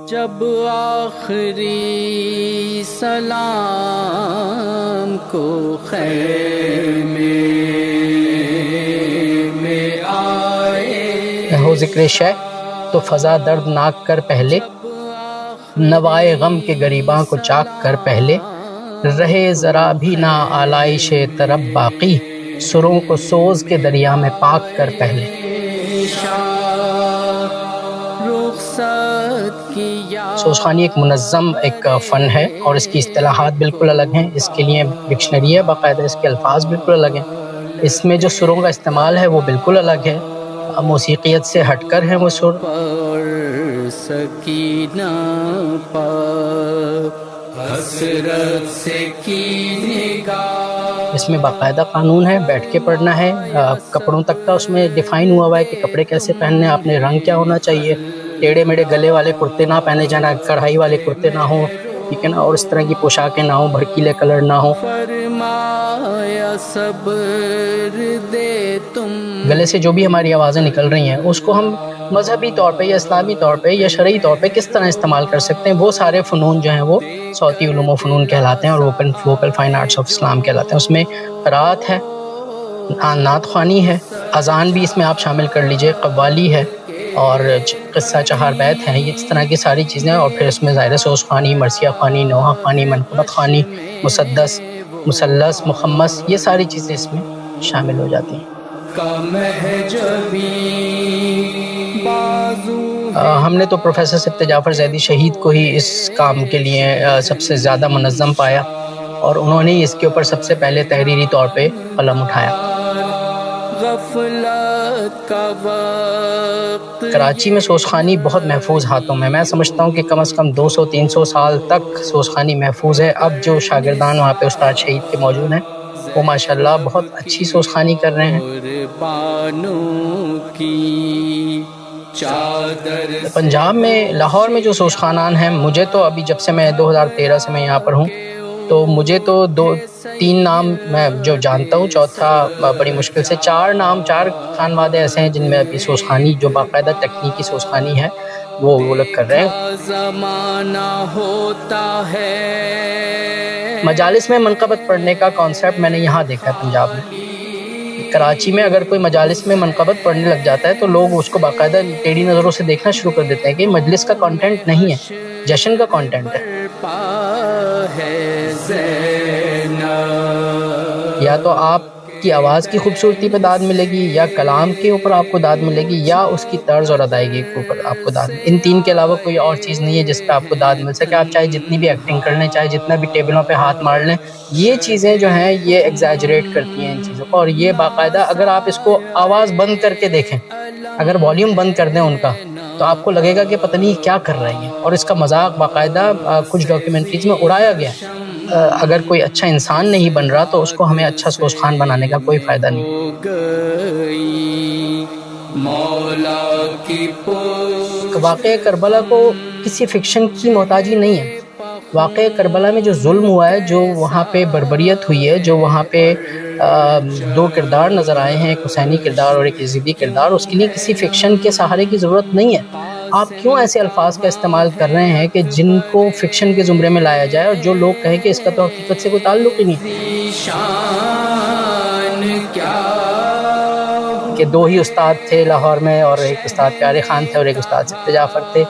جب آخری سلام کو خیمے میں آئے ہو ذکر شے تو فضا دردناک کر پہلے، نوائے غم کے گریباں کو چاک کر پہلے، رہے ذرا بھی نہ آلائش طرب باقی، سروں کو سوز کے دریا میں پاک کر پہلے۔ سوزخوانی ایک منظم ایک فن ہے اور اس کی اصطلاحات بالکل الگ ہیں، اس کے لیے ڈکشنری ہے باقاعدہ، اس کے الفاظ بالکل الگ ہیں، اس میں جو سروں کا استعمال ہے وہ بالکل الگ ہے، موسیقیت سے ہٹ کر ہیں وہ سر۔ سکینہ پاک حسرت سے کی نگاہ، اس میں باقاعدہ قانون ہے، بیٹھ کے پڑھنا ہے، کپڑوں تک کا اس میں ڈیفائن ہوا ہوا ہے کہ کپڑے کیسے پہننے ہیں، آپ نے رنگ کیا ہونا چاہیے، ٹیڑھے میڑھے گلے والے کرتے نہ پہنے جانا، کڑھائی والے کرتے نہ ہوں، ٹھیک ہے نا، اور اس طرح کی پوشاکیں نہ ہوں، بھڑکیلے کلر نہ ہوں۔ فرمایا صبر دے تم، گلے سے جو بھی ہماری آوازیں نکل رہی ہیں اس کو ہم مذہبی طور پہ یا اسلامی طور پہ یا شرعی طور پہ کس طرح استعمال کر سکتے ہیں، وہ سارے فنون جو ہیں وہ صوتی علوم و فنون کہلاتے ہیں اور ووکل فائن آرٹس آف اسلام کہلاتے ہیں۔ اس میں قرات ہے، نعت خوانی ہے، اذان بھی اس میں آپ شامل کر لیجئے، قوالی ہے اور قصہ چہار بیت ہیں، یہ اس طرح کی ساری چیزیں، اور پھر اس میں ظاہر سوز خوانی، مرثیہ خوانی، نوحہ خوانی، منقبت خوانی، مسدس، مثلث، مخمس، یہ ساری چیزیں اس میں شامل ہو جاتی ہیں۔ ہم نے تو پروفیسر سبت جعفر زیدی شہید کو ہی اس کام کے لیے سب سے زیادہ منظم پایا اور انہوں نے اس کے اوپر سب سے پہلے تحریری طور پہ قلم اٹھایا۔ کراچی میں سوزخوانی بہت محفوظ ہاتھوں میں، میں سمجھتا ہوں کہ کم از کم 200-300 سال تک سوزخوانی محفوظ ہے۔ اب جو شاگردان وہاں پہ استاد شہید کے موجود ہیں وہ ماشاءاللہ بہت اچھی سوزخوانی کر رہے ہیں۔ پنجاب میں لاہور میں جو سوزخوانان ہیں، مجھے تو ابھی جب سے میں 2013 سے میں یہاں پر ہوں تو مجھے تو 2-3 نام میں جو جانتا ہوں، چوتھا بڑی مشکل سے، 4 خانوادے ایسے ہیں جن میں ابھی سوزخوانی جو باقاعدہ تکنیکی سوزخوانی ہے وہ لوگ کر رہے ہیں۔ مجالس میں منقبت پڑھنے کا کانسیپٹ میں نے یہاں دیکھا ہے پنجاب میں۔ کراچی میں اگر کوئی مجالس میں منقبت پڑھنے لگ جاتا ہے تو لوگ اس کو باقاعدہ ٹیڑھی نظروں سے دیکھنا شروع کر دیتے ہیں کہ مجلس کا کانٹینٹ نہیں ہے، جشن کا کانٹینٹ ہے۔ یا تو آپ کی آواز کی خوبصورتی پہ داد ملے گی، یا کلام کے اوپر آپ کو داد ملے گی، یا اس کی طرز اور ادائیگی کے اوپر آپ کو داد، ان 3 کے علاوہ کوئی اور چیز نہیں ہے جس پہ آپ کو داد مل سکے۔ آپ چاہے جتنی بھی ایکٹنگ کر لیں، چاہے جتنا بھی ٹیبلوں پہ ہاتھ مار لیں، یہ چیزیں جو ہیں یہ ایگزیجریٹ کرتی ہیں ان چیزوں کو، اور یہ باقاعدہ اگر آپ اس کو آواز بند کر کے دیکھیں، اگر والیوم بند کر دیں ان کا، تو آپ کو لگے گا کہ پتہ نہیں کیا کر رہی ہیں، اور اس کا مذاق باقاعدہ کچھ ڈاکیومنٹریز میں اڑایا گیا ہے۔ اگر کوئی اچھا انسان نہیں بن رہا تو اس کو ہمیں اچھا سوزخوان بنانے کا کوئی فائدہ نہیں۔ واقعہ کربلا کو کسی فکشن کی محتاجی نہیں ہے۔ واقعہ کربلا میں جو ظلم ہوا ہے، جو وہاں پہ بربریت ہوئی ہے، جو وہاں پہ 2 کردار نظر آئے ہیں، ایک حسینی کردار اور ایک یزیدی کردار، اس کے لیے کسی فکشن کے سہارے کی ضرورت نہیں ہے۔ آپ کیوں ایسے الفاظ کا استعمال کر رہے ہیں کہ جن کو فکشن کے زمرے میں لایا جائے اور جو لوگ کہیں کہ اس کا تو حقیقت سے کوئی تعلق ہی نہیں، کہ 2 ہی استاد تھے لاہور میں، اور ایک استاد پیارے خان تھے اور ایک استاد سبت جعفر تھے،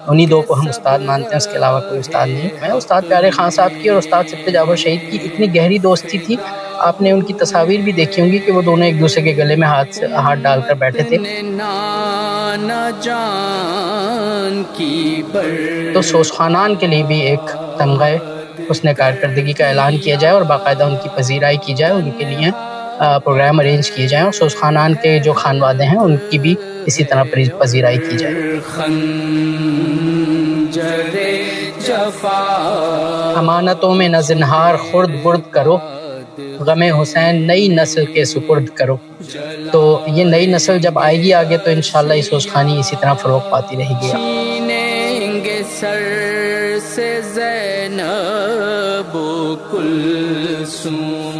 انہی 2 کو ہم استاد مانتے ہیں، اس کے علاوہ کوئی استاد نہیں۔ میں استاد پیارے خان صاحب کی اور استاد سبت جعفر شہید کی اتنی گہری دوستی تھی، آپ نے ان کی تصاویر بھی دیکھی ہوں گی کہ وہ دونوں ایک دوسرے کے گلے میں ہاتھ ڈال کر بیٹھے تھے۔ تو سوزخوانان کے لیے بھی ایک تمغہ حسن کارکردگی کا اعلان کیا جائے اور باقاعدہ ان کی پذیرائی کی جائے، ان کے لیے پروگرام ارینج کیے جائیں، اور سوزخوانان کے جو خانوادے ہیں ان کی بھی اسی طرح پذیرائی کی جائے۔ امانتوں میں نہ زنہار خرد برد کرو، غم حسین نئی نسل کے سپرد کرو۔ تو یہ نئی نسل جب آئے گی آگے تو انشاءاللہ یہ سوزخوانی اسی طرح فروغ پاتی رہے گی۔ سر سے زینب و کلثوم